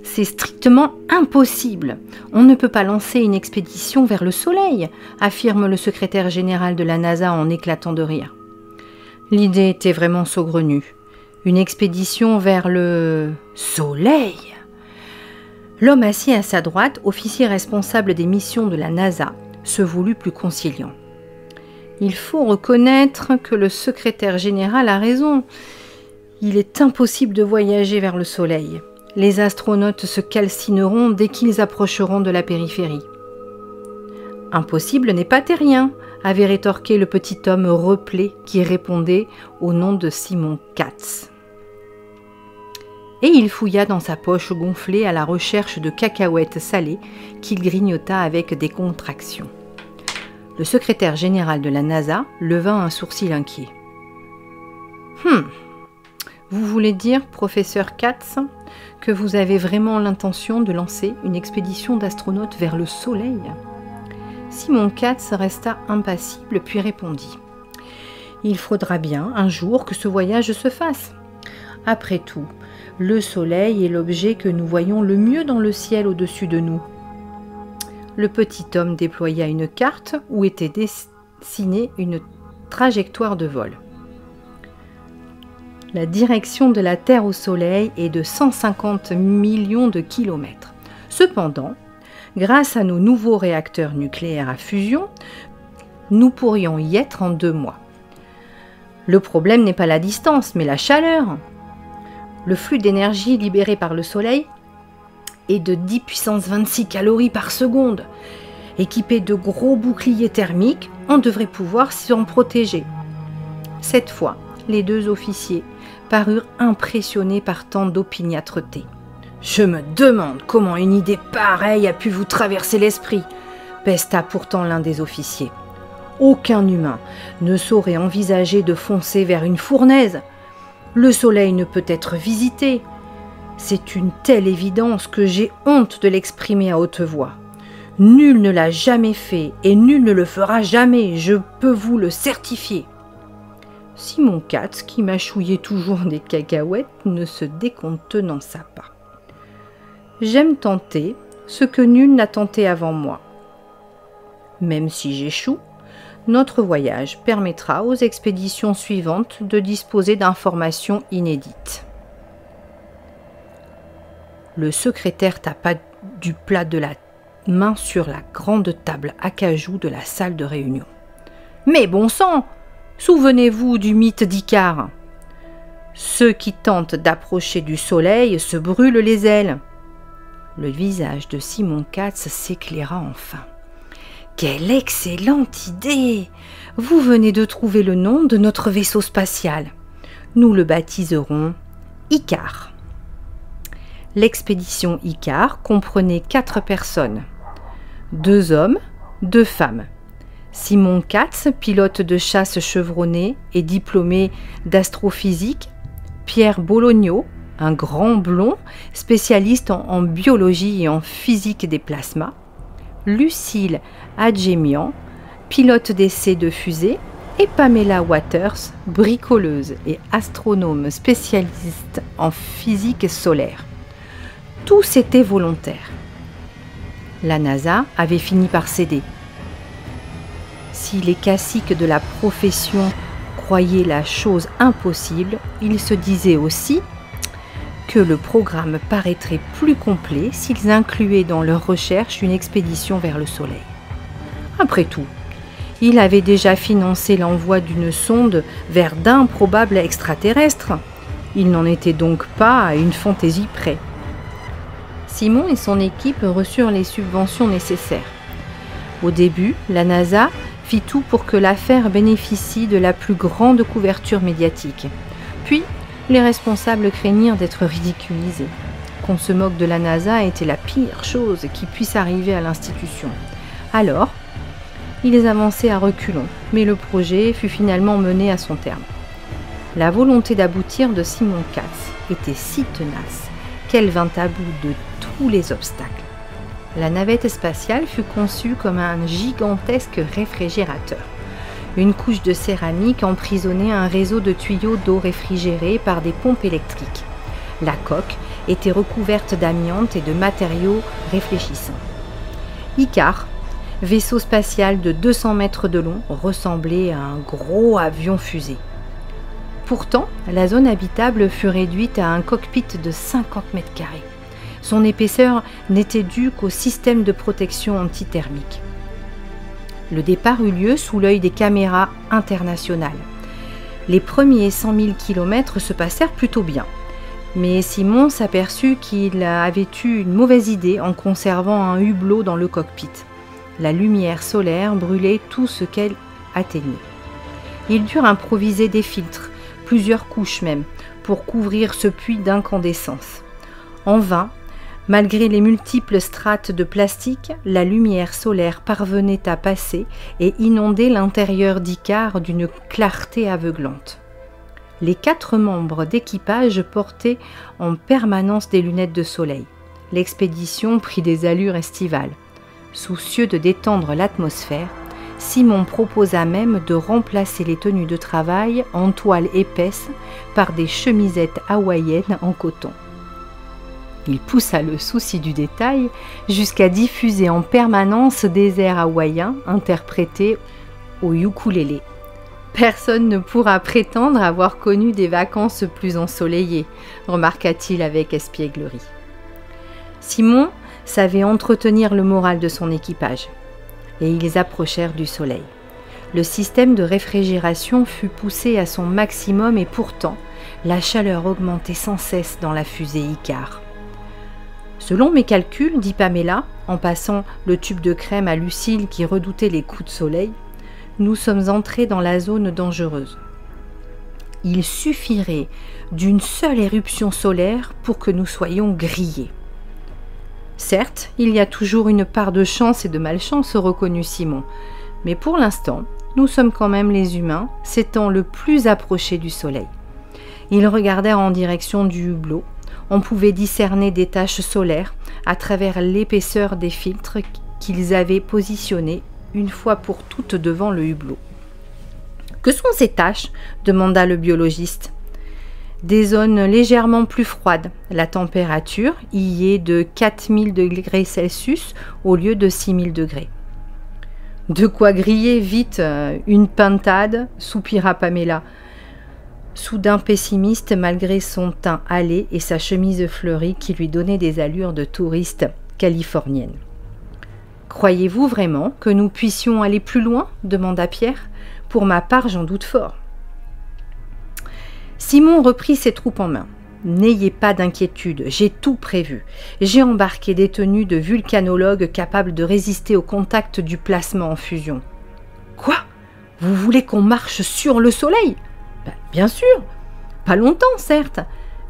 C'est strictement impossible. On ne peut pas lancer une expédition vers le Soleil, affirme le secrétaire général de la NASA en éclatant de rire. L'idée était vraiment saugrenue. Une expédition vers le Soleil. L'homme assis à sa droite, officier responsable des missions de la NASA, se voulut plus conciliant. Il faut reconnaître que le secrétaire général a raison. Il est impossible de voyager vers le Soleil. Les astronautes se calcineront dès qu'ils approcheront de la périphérie. Impossible n'est pas terrien, avait rétorqué le petit homme replé qui répondait au nom de Simon Katz. Et il fouilla dans sa poche gonflée à la recherche de cacahuètes salées qu'il grignota avec des contractions. Le secrétaire général de la NASA leva un sourcil inquiet. Vous voulez dire, professeur Katz, que vous avez vraiment l'intention de lancer une expédition d'astronautes vers le Soleil ? Simon Katz resta impassible puis répondit. Il faudra bien un jour que ce voyage se fasse. Après tout, le Soleil est l'objet que nous voyons le mieux dans le ciel au-dessus de nous. Le petit homme déploya une carte où était dessinée une trajectoire de vol. La direction de la Terre au Soleil est de 150 millions de kilomètres. Cependant, grâce à nos nouveaux réacteurs nucléaires à fusion, nous pourrions y être en 2 mois. Le problème n'est pas la distance, mais la chaleur. Le flux d'énergie libéré par le Soleil est de 10 puissance 26 calories par seconde. Équipé de gros boucliers thermiques, on devrait pouvoir s'en protéger. Cette fois, les 2 officiers parurent impressionnés par tant d'opiniâtreté. « Je me demande comment une idée pareille a pu vous traverser l'esprit » pesta pourtant l'un des officiers. « Aucun humain ne saurait envisager de foncer vers une fournaise. Le Soleil ne peut être visité. C'est une telle évidence que j'ai honte de l'exprimer à haute voix. Nul ne l'a jamais fait et nul ne le fera jamais, je peux vous le certifier. » Simon Katz, qui mâchouillait toujours des cacahuètes, ne se décontenança pas. « J'aime tenter ce que nul n'a tenté avant moi. Même si j'échoue, notre voyage permettra aux expéditions suivantes de disposer d'informations inédites. » Le secrétaire tapa du plat de la main sur la grande table acajou de la salle de réunion. « Mais bon sang ! Souvenez-vous du mythe d'Icare. Ceux qui tentent d'approcher du Soleil se brûlent les ailes. » Le visage de Simon Katz s'éclaira enfin. « Quelle excellente idée! Vous venez de trouver le nom de notre vaisseau spatial. Nous le baptiserons Icare. » L'expédition Icare comprenait 4 personnes. 2 hommes, 2 femmes. Simon Katz, pilote de chasse chevronné et diplômé d'astrophysique. Pierre Bologno, un grand blond, spécialiste en biologie et en physique des plasmas. Lucille Adjemian, pilote d'essai de fusée. Et Pamela Waters, bricoleuse et astronome spécialiste en physique solaire. Tous étaient volontaires. La NASA avait fini par céder. Si les caciques de la profession croyaient la chose impossible, ils se disaient aussi que le programme paraîtrait plus complet s'ils incluaient dans leurs recherches une expédition vers le Soleil. Après tout, il avait déjà financé l'envoi d'une sonde vers d'improbables extraterrestres. Il n'en était donc pas à une fantaisie près. Simon et son équipe reçurent les subventions nécessaires. Au début, la NASA fit tout pour que l'affaire bénéficie de la plus grande couverture médiatique. Puis, les responsables craignirent d'être ridiculisés. Qu'on se moque de la NASA était la pire chose qui puisse arriver à l'institution. Alors, ils avançaient à reculons, mais le projet fut finalement mené à son terme. La volonté d'aboutir de Simon Katz était si tenace qu'elle vint à bout de tous les obstacles. La navette spatiale fut conçue comme un gigantesque réfrigérateur. Une couche de céramique emprisonnait un réseau de tuyaux d'eau réfrigérés par des pompes électriques. La coque étaient recouvertes d'amiante et de matériaux réfléchissants. Icare, vaisseau spatial de 200 mètres de long, ressemblait à un gros avion-fusée. Pourtant, la zone habitable fut réduite à un cockpit de 50 mètres carrés. Son épaisseur n'était due qu'au système de protection antithermique. Le départ eut lieu sous l'œil des caméras internationales. Les premiers 100 000 km se passèrent plutôt bien. Mais Simon s'aperçut qu'il avait eu une mauvaise idée en conservant un hublot dans le cockpit. La lumière solaire brûlait tout ce qu'elle atteignait. Ils durent improviser des filtres, plusieurs couches même, pour couvrir ce puits d'incandescence. En vain, malgré les multiples strates de plastique, la lumière solaire parvenait à passer et inonder l'intérieur d'Icare d'une clarté aveuglante. Les 4 membres d'équipage portaient en permanence des lunettes de soleil. L'expédition prit des allures estivales. Soucieux de détendre l'atmosphère, Simon proposa même de remplacer les tenues de travail en toile épaisse par des chemisettes hawaïennes en coton. Il poussa le souci du détail jusqu'à diffuser en permanence des airs hawaïens interprétés au ukulélé. Personne ne pourra prétendre avoir connu des vacances plus ensoleillées, remarqua-t-il avec espièglerie. Simon savait entretenir le moral de son équipage, et ils approchèrent du soleil. Le système de réfrigération fut poussé à son maximum et pourtant, la chaleur augmentait sans cesse dans la fusée Icare. Selon mes calculs, dit Pamela, en passant le tube de crème à Lucille qui redoutait les coups de soleil, nous sommes entrés dans la zone dangereuse. Il suffirait d'une seule éruption solaire pour que nous soyons grillés. Certes, il y a toujours une part de chance et de malchance, reconnut Simon, mais pour l'instant, nous sommes quand même les humains, s'étant le plus approchés du soleil. Ils regardèrent en direction du hublot. On pouvait discerner des taches solaires à travers l'épaisseur des filtres qu'ils avaient positionnés une fois pour toutes devant le hublot. « Que sont ces taches ?» demanda le biologiste. « Des zones légèrement plus froides. La température y est de 4000 degrés Celsius au lieu de 6000 degrés. »« De quoi griller vite une pintade ?» soupira Pamela, soudain pessimiste malgré son teint hâlé et sa chemise fleurie qui lui donnait des allures de touriste californienne. « Croyez-vous vraiment que nous puissions aller plus loin ?» demanda Pierre. « Pour ma part, j'en doute fort. » Simon reprit ses troupes en main. « N'ayez pas d'inquiétude, j'ai tout prévu. J'ai embarqué des tenues de vulcanologues capables de résister au contact du plasma en fusion. »« Quoi ? Vous voulez qu'on marche sur le soleil ? » Bien sûr, pas longtemps certes,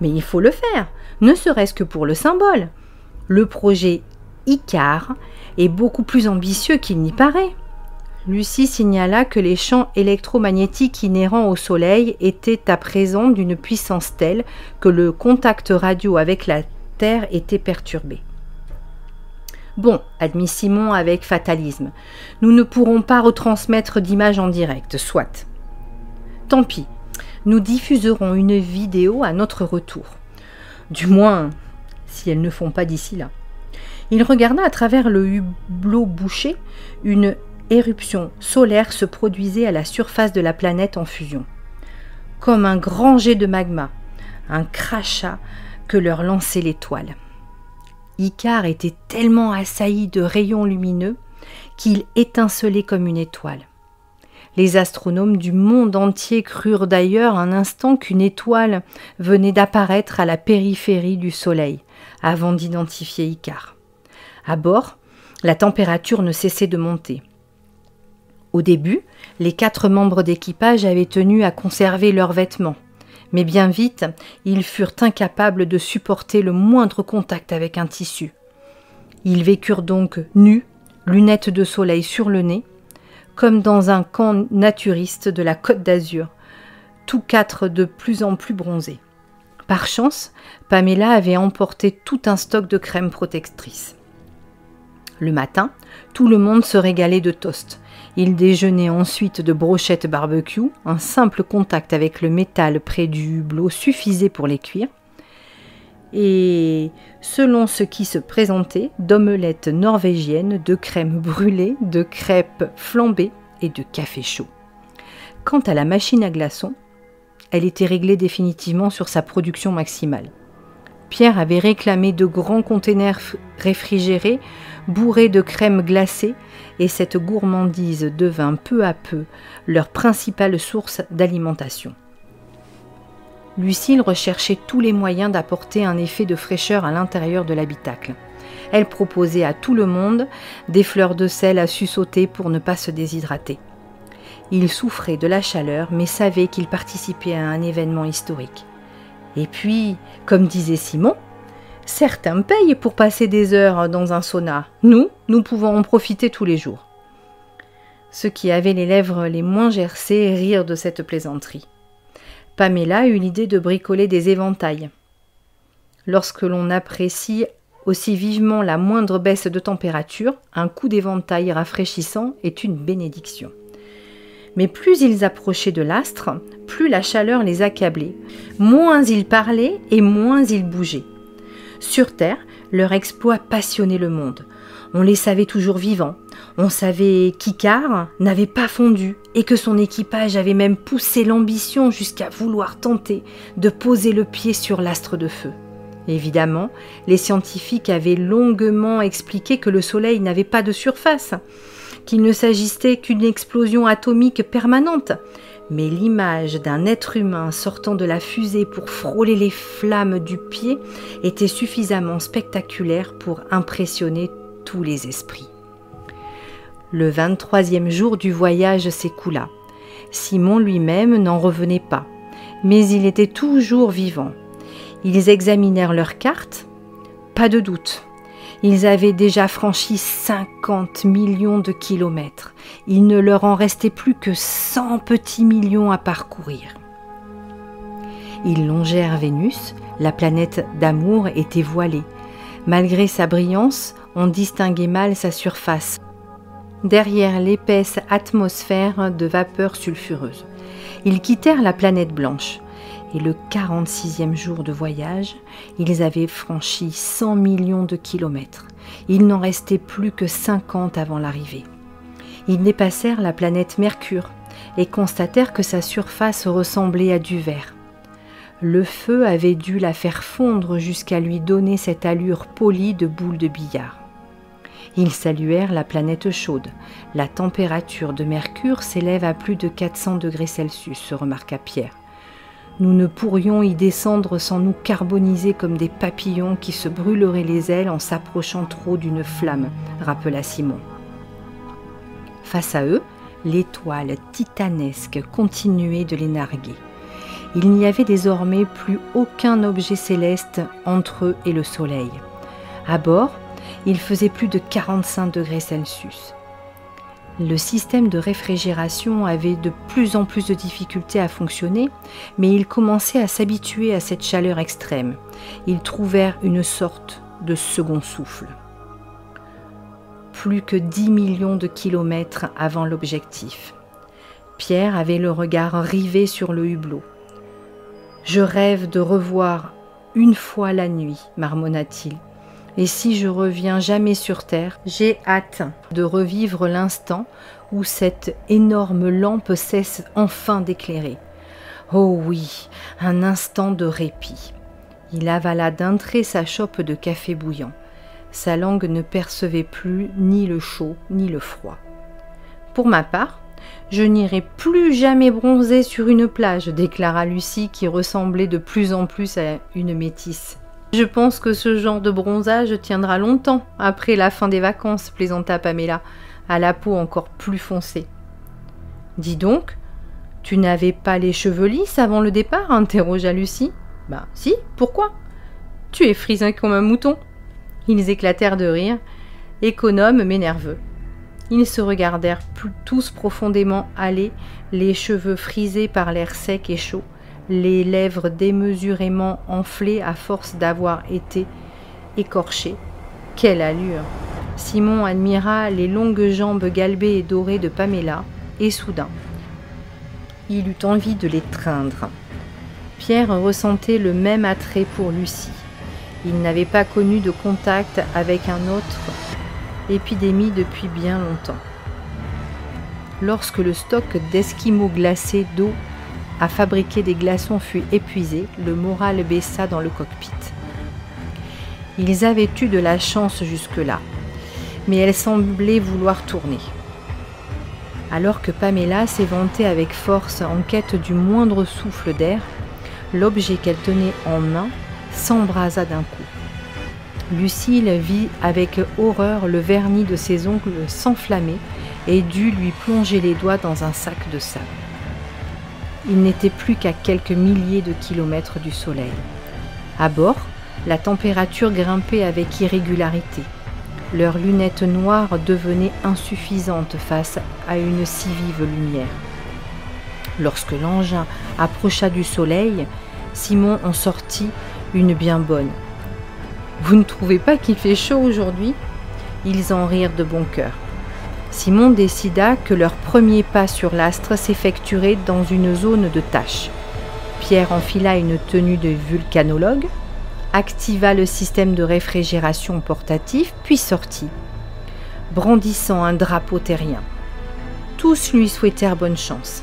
mais il faut le faire, ne serait-ce que pour le symbole. Le projet Icare est beaucoup plus ambitieux qu'il n'y paraît. Lucie signala que les champs électromagnétiques inhérents au Soleil étaient à présent d'une puissance telle que le contact radio avec la Terre était perturbé. Bon, admit Simon avec fatalisme, nous ne pourrons pas retransmettre d'images en direct, soit. Tant pis. Nous diffuserons une vidéo à notre retour. Du moins, si elles ne font pas d'ici là. Il regarda à travers le hublot bouché. Une éruption solaire se produisait à la surface de la planète en fusion. Comme un grand jet de magma, un crachat que leur lançait l'étoile. Icare était tellement assailli de rayons lumineux qu'il étincelait comme une étoile. Les astronomes du monde entier crurent d'ailleurs un instant qu'une étoile venait d'apparaître à la périphérie du Soleil, avant d'identifier Icare. À bord, la température ne cessait de monter. Au début, les 4 membres d'équipage avaient tenu à conserver leurs vêtements, mais bien vite, ils furent incapables de supporter le moindre contact avec un tissu. Ils vécurent donc nus, lunettes de soleil sur le nez, comme dans un camp naturiste de la Côte d'Azur, tous 4 de plus en plus bronzés. Par chance, Pamela avait emporté tout un stock de crème protectrice. Le matin, tout le monde se régalait de toast. Ils déjeunaient ensuite de brochettes barbecue, un simple contact avec le métal près du hublot suffisait pour les cuire. et, selon ce qui se présentait, d'omelettes norvégiennes, de crème brûlée, de crêpes flambées et de café chaud. Quant à la machine à glaçons, elle était réglée définitivement sur sa production maximale. Pierre avait réclamé de grands containers réfrigérés, bourrés de crème glacée, et cette gourmandise devint peu à peu leur principale source d'alimentation. Lucille recherchait tous les moyens d'apporter un effet de fraîcheur à l'intérieur de l'habitacle. Elle proposait à tout le monde des fleurs de sel à sussauter pour ne pas se déshydrater. Il souffrait de la chaleur, mais savait qu'il participait à un événement historique. Et puis, comme disait Simon, certains payent pour passer des heures dans un sauna. Nous pouvons en profiter tous les jours. Ceux qui avaient les lèvres les moins gercées rirent de cette plaisanterie. Pamela eut l'idée de bricoler des éventails. Lorsque l'on apprécie aussi vivement la moindre baisse de température, un coup d'éventail rafraîchissant est une bénédiction. Mais plus ils approchaient de l'astre, plus la chaleur les accablait. Moins ils parlaient et moins ils bougeaient. Sur Terre, leur exploit passionnait le monde. On les savait toujours vivants. On savait qu'Icare n'avait pas fondu et que son équipage avait même poussé l'ambition jusqu'à vouloir tenter de poser le pied sur l'astre de feu. Évidemment, les scientifiques avaient longuement expliqué que le Soleil n'avait pas de surface, qu'il ne s'agissait qu'une explosion atomique permanente. Mais l'image d'un être humain sortant de la fusée pour frôler les flammes du pied était suffisamment spectaculaire pour impressionner tous les esprits. Le 23e jour du voyage s'écoula. Simon lui-même n'en revenait pas, mais il était toujours vivant. Ils examinèrent leurs cartes. Pas de doute. Ils avaient déjà franchi 50 millions de kilomètres. Il ne leur en restait plus que 100 petits millions à parcourir. Ils longèrent Vénus, la planète d'amour était voilée. Malgré sa brillance, on distinguait mal sa surface, derrière l'épaisse atmosphère de vapeur sulfureuse. Ils quittèrent la planète blanche. Et le 46e jour de voyage, ils avaient franchi 100 millions de kilomètres. Il n'en restait plus que 50 avant l'arrivée. Ils dépassèrent la planète Mercure et constatèrent que sa surface ressemblait à du verre. Le feu avait dû la faire fondre jusqu'à lui donner cette allure polie de boule de billard. Ils saluèrent la planète chaude. La température de Mercure s'élève à plus de 400 degrés Celsius, se remarqua Pierre. Nous ne pourrions y descendre sans nous carboniser comme des papillons qui se brûleraient les ailes en s'approchant trop d'une flamme, rappela Simon. Face à eux, l'étoile titanesque continuait de les narguer. Il n'y avait désormais plus aucun objet céleste entre eux et le soleil. À bord, il faisait plus de 45 degrés Celsius. Le système de réfrigération avait de plus en plus de difficultés à fonctionner, mais ils commençaient à s'habituer à cette chaleur extrême. Ils trouvèrent une sorte de second souffle. Plus que 10 millions de kilomètres avant l'objectif. Pierre avait le regard rivé sur le hublot. « Je rêve de revoir une fois la nuit, marmonna-t-il. Et si je reviens jamais sur Terre, j'ai hâte de revivre l'instant où cette énorme lampe cesse enfin d'éclairer. Oh oui, un instant de répit. » Il avala d'un trait sa chope de café bouillant. Sa langue ne percevait plus ni le chaud ni le froid. « Pour ma part, je n'irai plus jamais bronzer sur une plage, déclara Lucie qui ressemblait de plus en plus à une métisse. Je pense que ce genre de bronzage tiendra longtemps après la fin des vacances, plaisanta Pamela, à la peau encore plus foncée. Dis donc, tu n'avais pas les cheveux lisses avant le départ, interrogea Lucie. Ben si, pourquoi? Tu es frisé comme un mouton. Ils éclatèrent de rire, économes mais nerveux. Ils se regardèrent tous profondément hâlés, les cheveux frisés par l'air sec et chaud, les lèvres démesurément enflées à force d'avoir été écorchées. Quelle allure! Simon admira les longues jambes galbées et dorées de Pamela, et soudain, il eut envie de les traindre. Pierre ressentait le même attrait pour Lucie. Il n'avait pas connu de contact avec un autre épidémie depuis bien longtemps. Lorsque le stock d'esquimaux glacés d'eau à fabriquer des glaçons fut épuisé, le moral baissa dans le cockpit. Ils avaient eu de la chance jusque-là, mais elle semblait vouloir tourner. Alors que Pamela s'éventait avec force en quête du moindre souffle d'air, l'objet qu'elle tenait en main s'embrasa d'un coup. Lucille vit avec horreur le vernis de ses ongles s'enflammer et dut lui plonger les doigts dans un sac de sable. Il n'était plus qu'à quelques milliers de kilomètres du soleil. À bord, la température grimpait avec irrégularité. Leurs lunettes noires devenaient insuffisantes face à une si vive lumière. Lorsque l'engin approcha du soleil, Simon en sortit une bien bonne. « Vous ne trouvez pas qu'il fait chaud aujourd'hui ?» Ils en rirent de bon cœur. Simon décida que leur premier pas sur l'astre s'effectuerait dans une zone de tâches. Pierre enfila une tenue de vulcanologue, activa le système de réfrigération portatif, puis sortit, brandissant un drapeau terrien. Tous lui souhaitèrent bonne chance.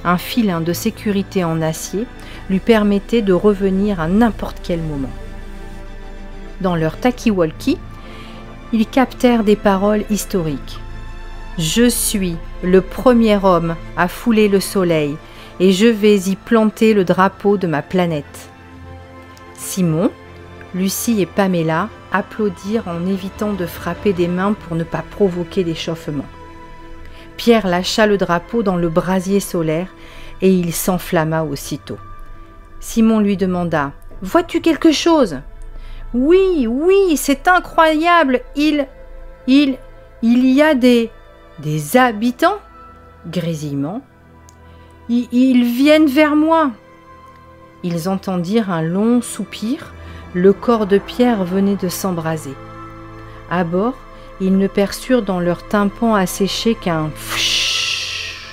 Un filin de sécurité en acier lui permettait de revenir à n'importe quel moment. Dans leur talkie-walkie, ils captèrent des paroles historiques. « Je suis le premier homme à fouler le soleil et je vais y planter le drapeau de ma planète. » Simon, Lucie et Pamela applaudirent en évitant de frapper des mains pour ne pas provoquer d'échauffement. Pierre lâcha le drapeau dans le brasier solaire et il s'enflamma aussitôt. Simon lui demanda « Vois-tu quelque chose ?»« Oui, oui, c'est incroyable, il y a des habitants ?» Grésillement. « Ils viennent vers moi. » Ils entendirent un long soupir, le corps de Pierre venait de s'embraser. À bord, ils ne perçurent dans leur tympan asséché qu'un fsch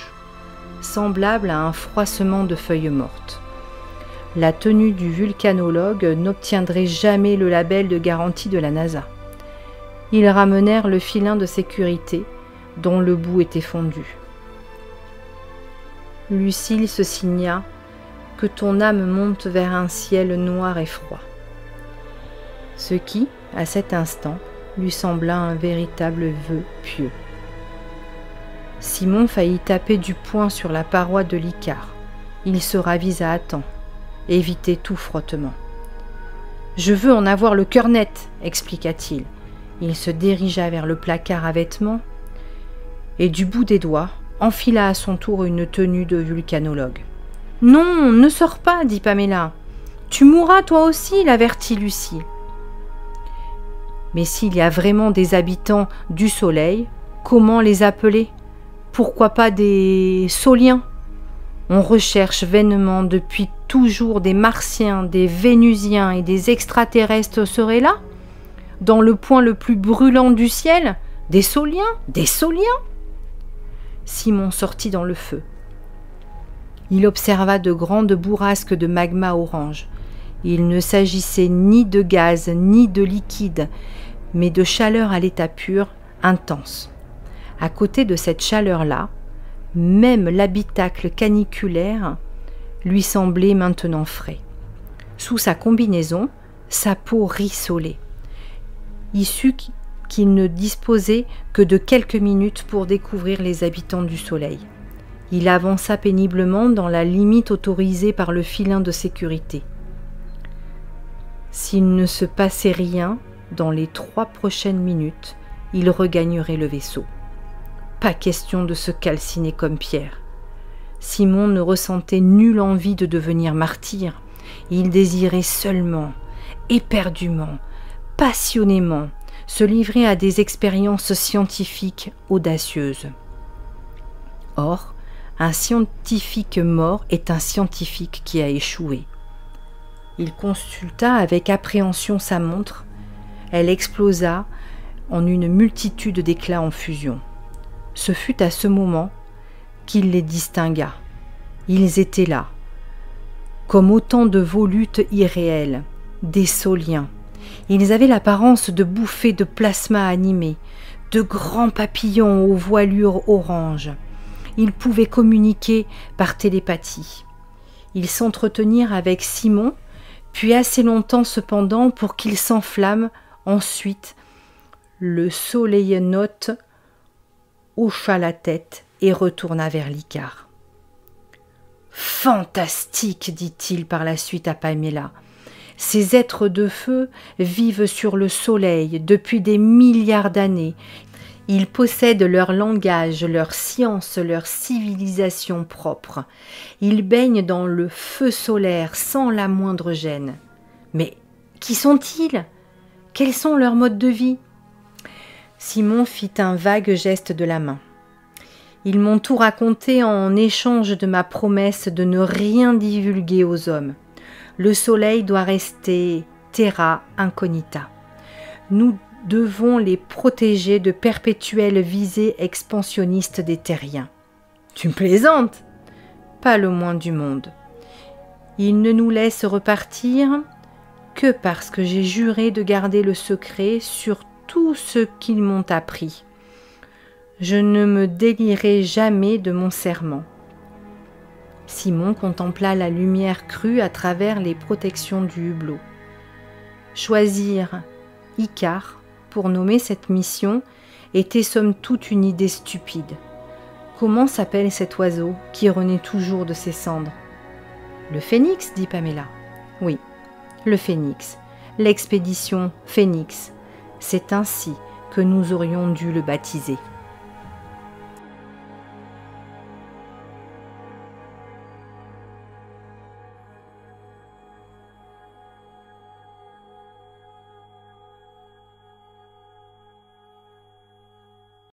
semblable à un froissement de feuilles mortes. La tenue du vulcanologue n'obtiendrait jamais le label de garantie de la NASA. Ils ramenèrent le filin de sécurité dont le bout était fondu. Lucille se signa « Que ton âme monte vers un ciel noir et froid », ce qui, à cet instant, lui sembla un véritable vœu pieux. Simon faillit taper du poing sur la paroi de l'Icare. Il se ravisa à temps, évitait tout frottement. « Je veux en avoir le cœur net », expliqua-t-il. Il se dirigea vers le placard à vêtements et, du bout des doigts, enfila à son tour une tenue de vulcanologue. « Non, ne sors pas, dit Pamela. Tu mourras toi aussi, l'avertit Lucie. Mais s'il y a vraiment des habitants du Soleil, comment les appeler? Pourquoi pas des Soliens? On recherche vainement depuis toujours des Martiens, des Vénusiens et des extraterrestres seraient là? Dans le point le plus brûlant du ciel? Des Soliens? Des Soliens? Simon sortit dans le feu. Il observa de grandes bourrasques de magma orange. Il ne s'agissait ni de gaz ni de liquide, mais de chaleur à l'état pur, intense. À côté de cette chaleur-là, même l'habitacle caniculaire lui semblait maintenant frais. Sous sa combinaison, sa peau rissolait. Il sut qu'il ne disposait que de quelques minutes pour découvrir les habitants du Soleil. Il avança péniblement dans la limite autorisée par le filin de sécurité. S'il ne se passait rien, dans les 3 prochaines minutes, il regagnerait le vaisseau. Pas question de se calciner comme Pierre. Simon ne ressentait nulle envie de devenir martyr. Il désirait seulement, éperdument, passionnément, se livrer à des expériences scientifiques audacieuses. Or, un scientifique mort est un scientifique qui a échoué. Il consulta avec appréhension sa montre. Elle explosa en une multitude d'éclats en fusion. Ce fut à ce moment qu'il les distingua. Ils étaient là, comme autant de volutes irréelles, des Soliens, Ils avaient l'apparence de bouffées de plasma animé, de grands papillons aux voilures orange. Ils pouvaient communiquer par télépathie. Ils s'entretenirent avec Simon, puis assez longtemps cependant pour qu'il s'enflamme. Ensuite, le soleilnote hocha la tête et retourna vers l'Icare. « Fantastique !» dit-il par la suite à Paméla. « Ces êtres de feu vivent sur le soleil depuis des milliards d'années. Ils possèdent leur langage, leur science, leur civilisation propre. Ils baignent dans le feu solaire sans la moindre gêne. Mais qui sont-ils ? Quels sont leurs modes de vie ?» Simon fit un vague geste de la main. « Ils m'ont tout raconté en échange de ma promesse de ne rien divulguer aux hommes. Le soleil doit rester terra incognita. Nous devons les protéger de perpétuelles visées expansionnistes des terriens. »« Tu plaisantes ?»« Pas le moins du monde. Ils ne nous laissent repartir que parce que j'ai juré de garder le secret sur tout ce qu'ils m'ont appris. Je ne me délierai jamais de mon serment. » Simon contempla la lumière crue à travers les protections du hublot. Choisir Icare pour nommer cette mission était somme toute une idée stupide. Comment s'appelle cet oiseau qui renaît toujours de ses cendres ? « Le phénix, dit Paméla. « Oui, le phénix, l'expédition Phénix. C'est ainsi que nous aurions dû le baptiser. »